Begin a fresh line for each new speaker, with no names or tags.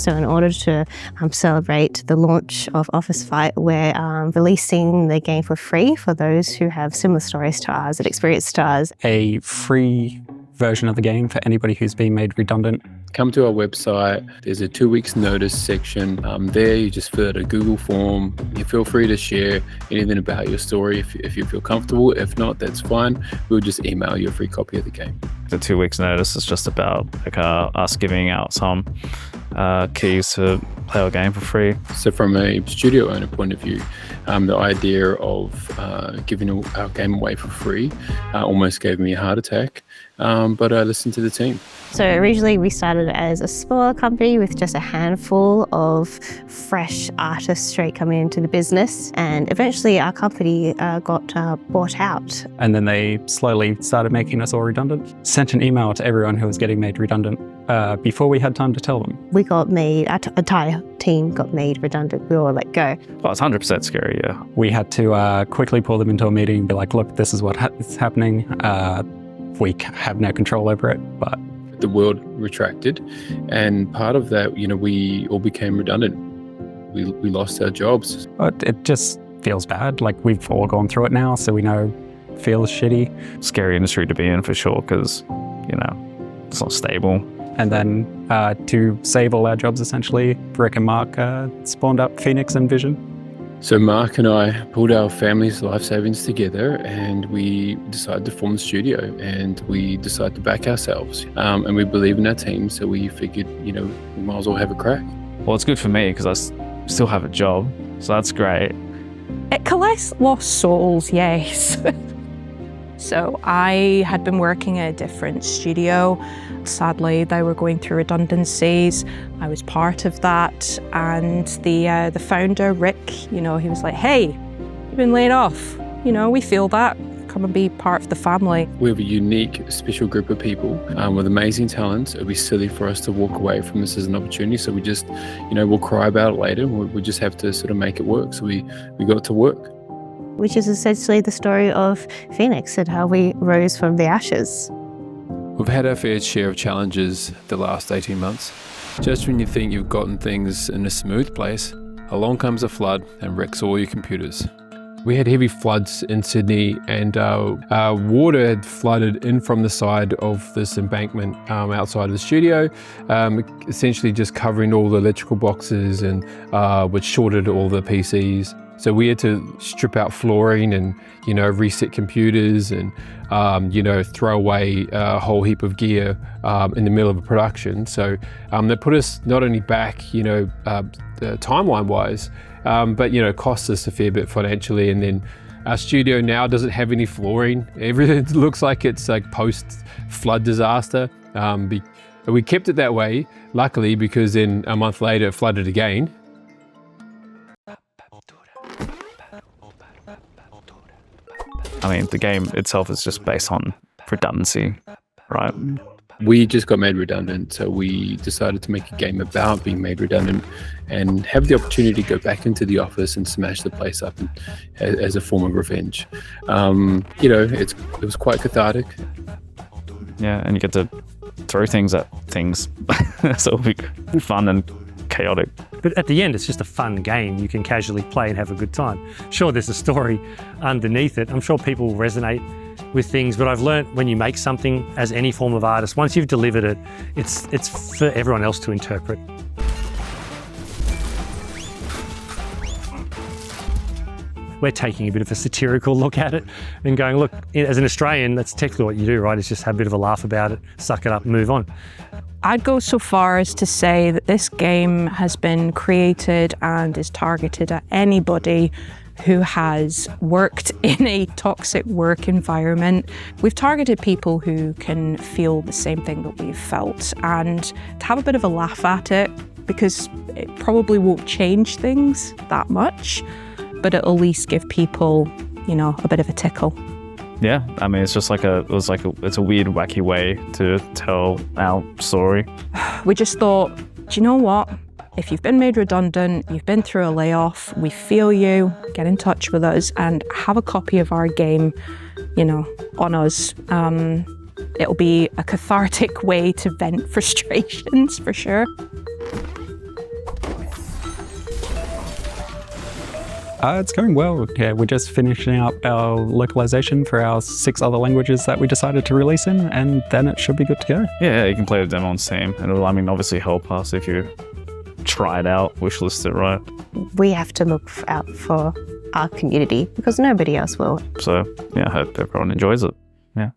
So in order to celebrate the launch of Office Fight, we're releasing the game for free for those who have similar stories to ours and experience to ours.
A free version of the game for anybody who's been made redundant.
Come to our website. There's a 2 weeks notice section. There you just fill out a Google form. You feel free to share anything about your story if you feel comfortable. If not, that's fine. We'll just email you a free copy of the game.
The 2 weeks notice is just about us giving out some keys to play our game for free.
So from a studio owner point of view, the idea of giving our game away for free almost gave me a heart attack, but I listened to the team.
So originally we started as a smaller company with just a handful of fresh artists straight coming into the business, and eventually our company got bought out.
And then they slowly started making us all redundant. Sent an email to everyone who was getting made redundant before we had time to tell them.
We got made, our entire team got made redundant. We were all let go.
Well, it's 100% scary, yeah.
We had to quickly pull them into a meeting and be like, look, this is what is happening. We have no control over it, but
the world retracted, and part of that, we all became redundant. We lost our jobs.
It just feels bad. Like, we've all gone through it now, so we know it feels shitty.
Scary industry to be in for sure, because, it's not stable.
And then to save all our jobs, essentially, Rick and Mark spawned up Fenix and Vision.
So Mark and I pulled our family's life savings together, and we decided to form the studio, and we decided to back ourselves. And we believe in our team, so we figured, we might as well have a crack.
Well, it's good for me because I still have a job, so that's great.
It collects lost souls, yes. So I had been working at a different studio. Sadly, they were going through redundancies. I was part of that, and the founder, Rick, he was like, "Hey, you've been laid off. We feel that. Come and be part of the family."
We have a unique, special group of people with amazing talents. It would be silly for us to walk away from this as an opportunity. So we just, we'll cry about it later. We just have to sort of make it work. So we got to work.
Which is essentially the story of Fenix and how we rose from the ashes.
We've had our fair share of challenges the last 18 months. Just when you think you've gotten things in a smooth place, along comes a flood and wrecks all your computers. We had heavy floods in Sydney, and water had flooded in from the side of this embankment outside of the studio, essentially just covering all the electrical boxes, and which shorted all the PCs. So we had to strip out flooring and, reset computers and, throw away a whole heap of gear in the middle of a production. So that put us not only back, timeline-wise, but, cost us a fair bit financially. And then our studio now doesn't have any flooring. Everything looks like it's like post-flood disaster. We kept it that way, luckily, because then a month later it flooded again.
The game itself is just based on redundancy, right?
We just got made redundant, so we decided to make a game about being made redundant and have the opportunity to go back into the office and smash the place up as a form of revenge. It was quite cathartic.
Yeah, and you get to throw things at things, so it'll be fun and chaotic.
But at the end, it's just a fun game you can casually play and have a good time. Sure, there's a story underneath it. I'm sure people resonate with things, but I've learned when you make something as any form of artist, once you've delivered it, it's for everyone else to interpret. We're taking a bit of a satirical look at it and going, look, as an Australian, that's technically what you do, right? Is just have a bit of a laugh about it, suck it up, and move on.
I'd go so far as to say that this game has been created and is targeted at anybody who has worked in a toxic work environment. We've targeted people who can feel the same thing that we've felt and to have a bit of a laugh at it, because it probably won't change things that much, but it'll at least give people, a bit of a tickle.
Yeah, it's just it's a weird, wacky way to tell our story.
We just thought, do you know what? If you've been made redundant, you've been through a layoff, we feel you, get in touch with us and have a copy of our game, on us. It'll be a cathartic way to vent frustrations, for sure.
It's going well. Yeah, we're just finishing up our localization for our 6 other languages that we decided to release in, and then it should be good to go.
Yeah, you can play the demo on Steam. And it'll, obviously help us if you try it out, wishlist it, right?
We have to look out for our community because nobody else will.
So, yeah, I hope everyone enjoys it. Yeah.